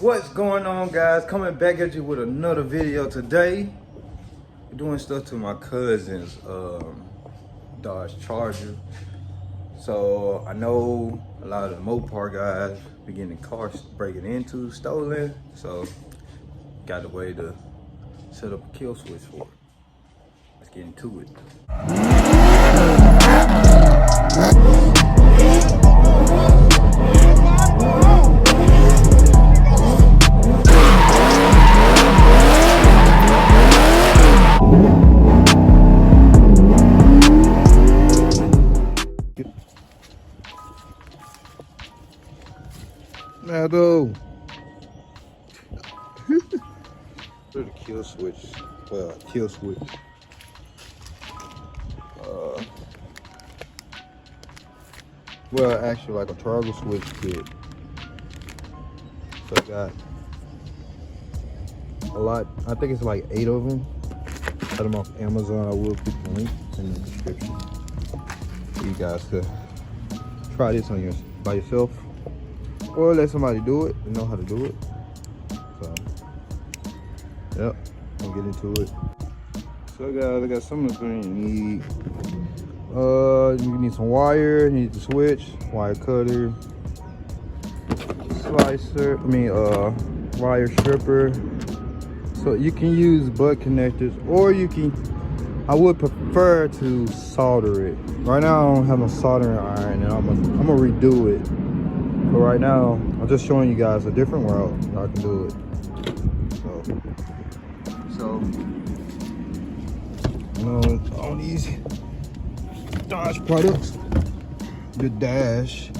What's going on, guys? Coming back at you with another video today. Doing stuff to my cousin's Dodge Charger. So I know a lot of the Mopar guys be getting cars breaking into, stolen. So got a way to set up a kill switch for it. Let's get into it. Nado. The kill switch. Well, kill switch. Well, actually, like a toggle switch kit. So I got a lot. I think it's like 8 of them. Got them off Amazon. I will put the link in the description for you guys to try this on by yourself, or let somebody do it and know how to do it. So, yep, I'll get into it. So guys, I got some of the things you need. You need some wire, you need the switch, wire cutter, slicer, wire stripper. So you can use butt connectors, or you can, I would prefer to solder it. Right now I don't have no soldering iron, and I'm gonna redo it. But right now, I'm just showing you guys a different route how I can do it. So you know, all these Dodge products, the dash.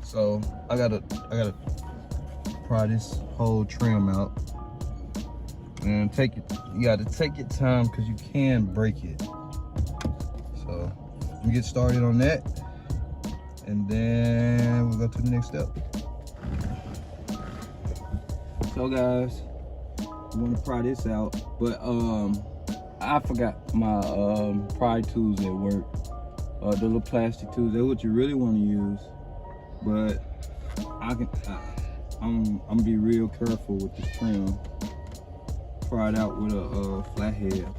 So I gotta pry this whole trim out, and you gotta take your time because you can break it. So we get started on that, and then we'll go to the next step. So guys, we want to pry this out, but I forgot my pry tools at work. The little plastic tools, they're what you really want to use. But I'm gonna be real careful with this trim. Pry it out with a flathead.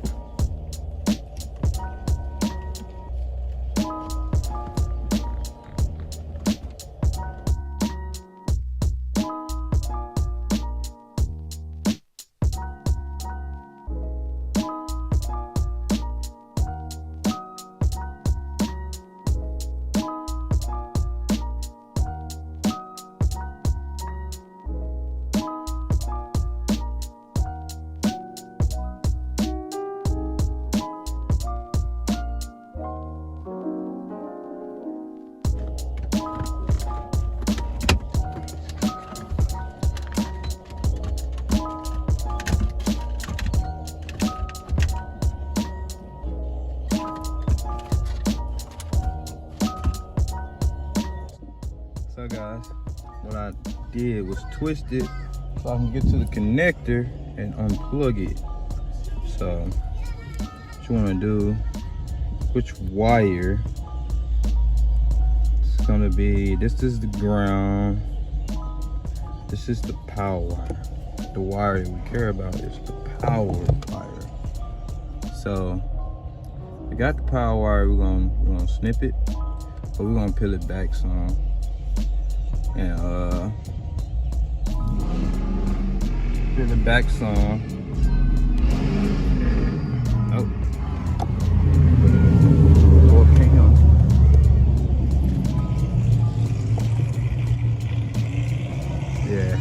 So guys, what I did was twist it so I can get to the connector and unplug it. So what you want to do, which wire, it's gonna be, this is the ground, this is the power wire. The wire that we care about is the power wire. So we got the power wire, we're gonna snip it, but we're gonna peel it back some. And peel it back some. Oh. Yeah.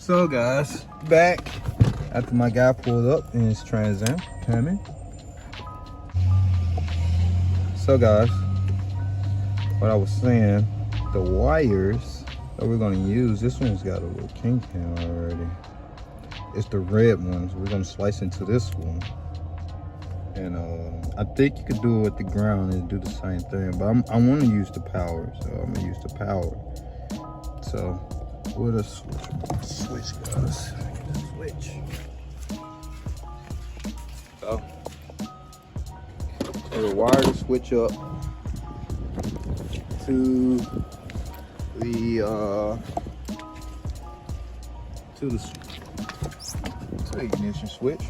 So guys, back after my guy pulled up in his Trans Am coming. So guys, what I was saying, the wires that we're gonna use, this one's got a little kink in already. It's the red ones. We're gonna slice into this one. And I think you could do it with the ground and do the same thing, but I want to use the power, so I'm gonna use the power. So with a switch, guys. Switch. So we'll wire the switch up to the ignition switch.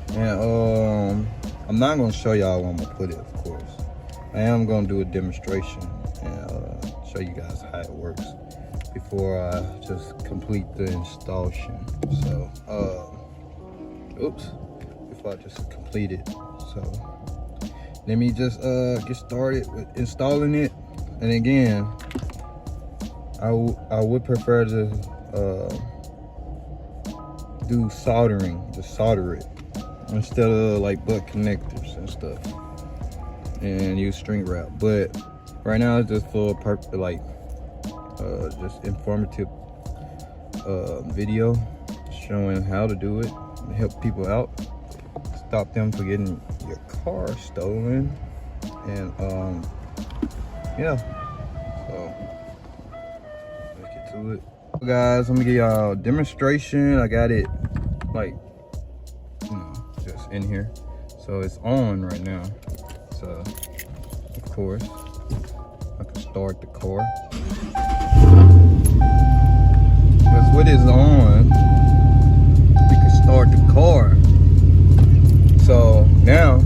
And I'm not gonna show y'all where I'm gonna put it, of course. I am gonna do a demonstration and show you guys how it works before I just complete the installation. So, before I just complete it. So, let me just get started with installing it. And again, I would prefer to do soldering, just solder it, instead of like butt connectors and stuff, and use string wrap. But right now it's just for like just informative video showing how to do it, help people out, stop them from getting your car stolen. And yeah, so let's get to it. Guys, I'm gonna give y'all a demonstration. I got it like just in here, so it's on right now. So of course I can start the car. That's what is on. We can start the car. So now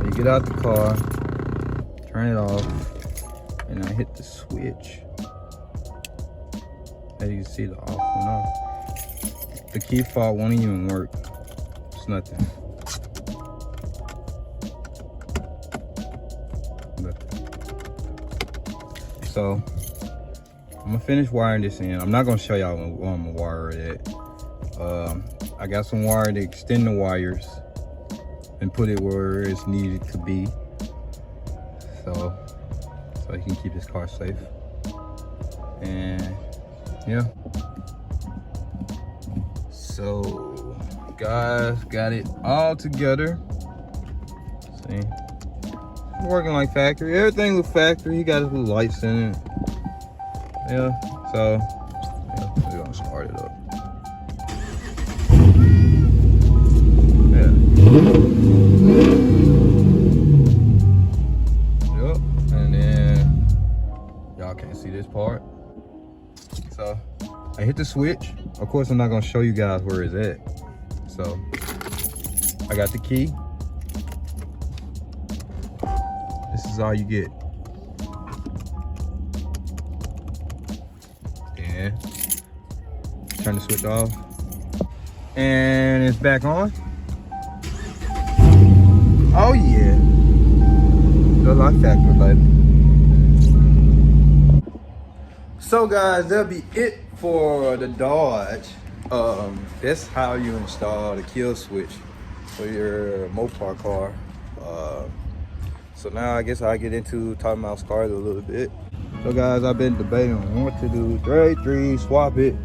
you get out the car, turn it off, and I hit the switch. As you can see, the off and off. The key fob won't even work. It's nothing. So I'm gonna finish wiring this in. I'm not gonna show y'all where I'm gonna wire it at. I got some wire to extend the wires and put it where it's needed to be, so he can keep his car safe. And yeah, so guys, got it all together. See, it's working like factory. Everything looks factory. He got his little lights in it. Yeah, so yeah, we're gonna start it up. Yeah. Yep, and then y'all can't see this part. So I hit the switch. Of course, I'm not gonna show you guys where it's at. So I got the key. This is all you get. And turn the switch off. And it's back on. Oh yeah. Just like factory, baby. So guys, that'll be it for the Dodge. That's how you install the kill switch for your Mopar car. So now I guess I'll get into talking about cars a little bit. So guys, I've been debating on what to do. Grade 3, swap it.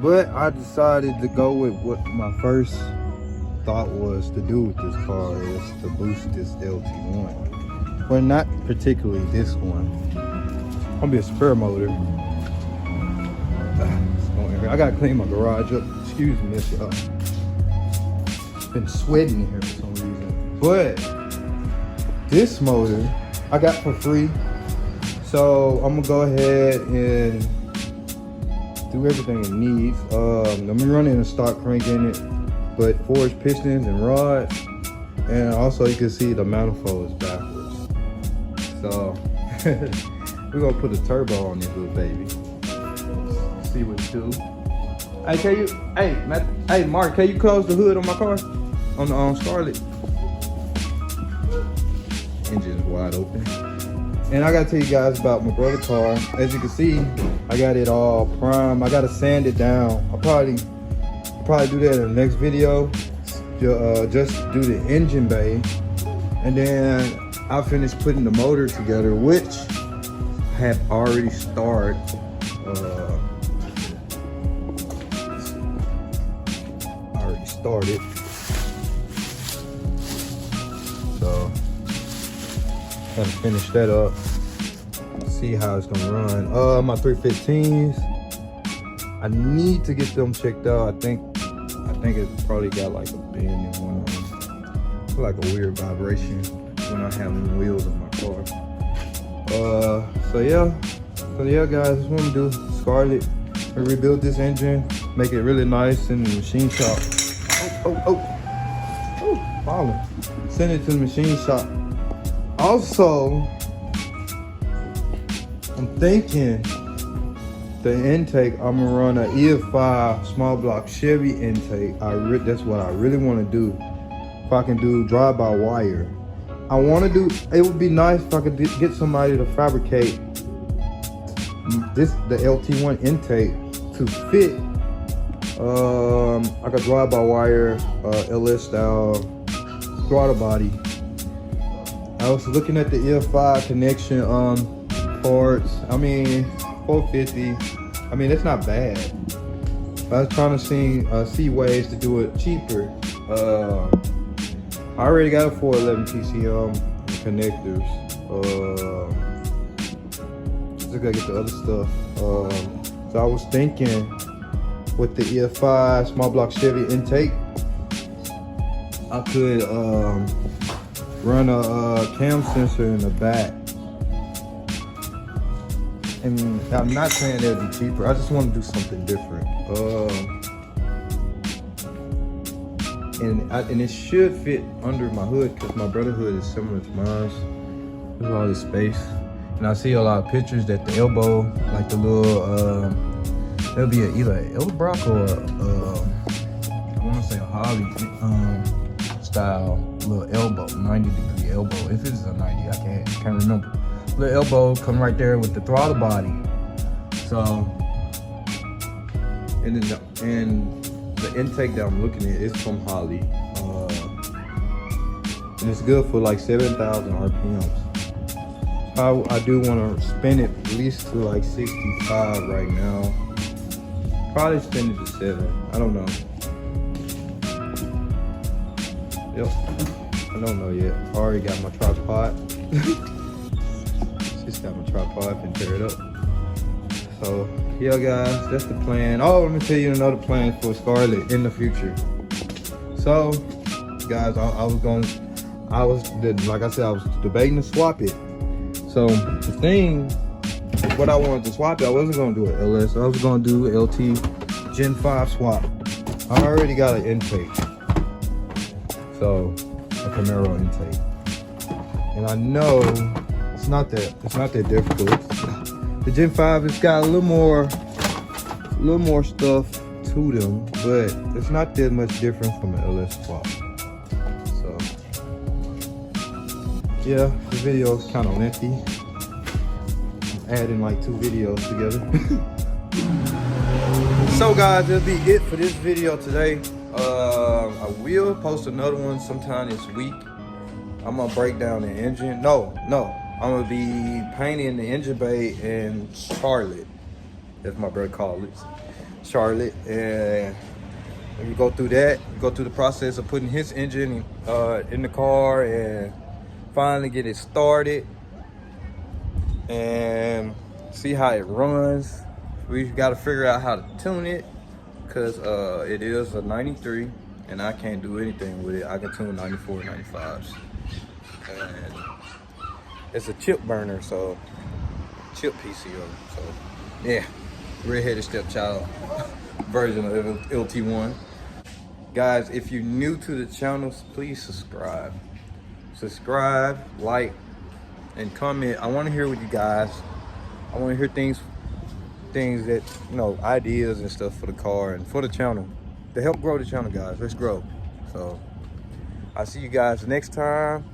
But I decided to go with what my first thought was to do with this car, is to boost this LT1. Well, not particularly this one. I'm gonna be a spare motor. I gotta clean my garage up. Excuse me, y'all. Been sweating in here for some reason. But this motor I got for free, so I'm gonna go ahead and do everything it needs. I'm running a stock crank in it, but forged pistons and rods, and also you can see the manifold is backwards. So we're gonna put a turbo on this little baby. See what it do. Hey, can you? Hey, Mark, can you close the hood on my car? On the Scarlet. Engine's wide open. And I gotta tell you guys about my brother's car. As you can see, I got it all primed. I gotta sand it down. I'll probably do that in the next video. Just do the engine bay, and then I'll finish putting the motor together, which I have already started. So gotta finish that up, see how it's gonna run. My 315s, I need to get them checked out. I think it probably got like a bend in one of them. I feel like a weird vibration when I have them wheels on my car. So yeah guys, that's what I'm gonna do. Scarlet, and rebuild this engine, make it really nice in the machine shop. Oh, falling. Send it to the machine shop. Also, I'm thinking the intake, I'm gonna run an EF5 small block Chevy intake. That's what I really want to do. If I can do drive-by-wire, it would be nice if I could get somebody to fabricate the LT1 intake to fit like a drive-by-wire LS style throttle body. I was looking at the EF5 connection parts. I mean, 450. I mean, it's not bad. I was trying to see ways to do it cheaper. I already got a 411 PCM connectors. Just gotta get the other stuff. So I was thinking with the EF5 small block Chevy intake, I could run a cam sensor in the back. And I'm not saying it'd be cheaper. I just want to do something different. And it should fit under my hood, because my brother's hood is similar to mine. There's all this space. And I see a lot of pictures that the elbow, like the little, it'll be either an Elbrock or I want to say a Holly style little elbow, 90-degree elbow. If it's a 90, I can't remember. The elbow come right there with the throttle body. So, and the intake that I'm looking at is from Holly, and it's good for like 7,000 RPMs. I do want to spin it at least to like 65 right now. Probably spin it to 7. I don't know. Yep, I don't know yet. I already got my tripod. Just got my tripod and tear it up. So yeah guys, that's the plan. Oh, let me tell you another plan for Scarlet in the future. So guys, like I said, I was debating to swap it. So the thing, what I wanted to swap it, I wasn't gonna do an LS, I was gonna do LT Gen 5 swap. I already got an intake. So a Camaro intake. And I know it's not that difficult. The Gen 5 has got a little more stuff to them, but it's not that much different from an LS swap. So yeah, the video is kind of lengthy. I'm adding like 2 videos together. So guys, that'll be it for this video today. I will post another one sometime this week. I'm gonna break down the engine. No, I'm gonna be painting the engine bay in Charlotte. That's my brother calls it, Charlotte. And we go through that, go through the process of putting his engine in the car and finally get it started and see how it runs. We've got to figure out how to tune it, because it is a 93 and I can't do anything with it. I can tune 94, 95s. And it's a chip burner, so chip PCO. So yeah, redheaded stepchild version of LT1. Guys, if you're new to the channel, please subscribe, like, and comment. I want to hear what you guys. I want to hear things that, you know, ideas and stuff for the car and for the channel to help grow the channel, guys. Let's grow. So I'll see you guys next time.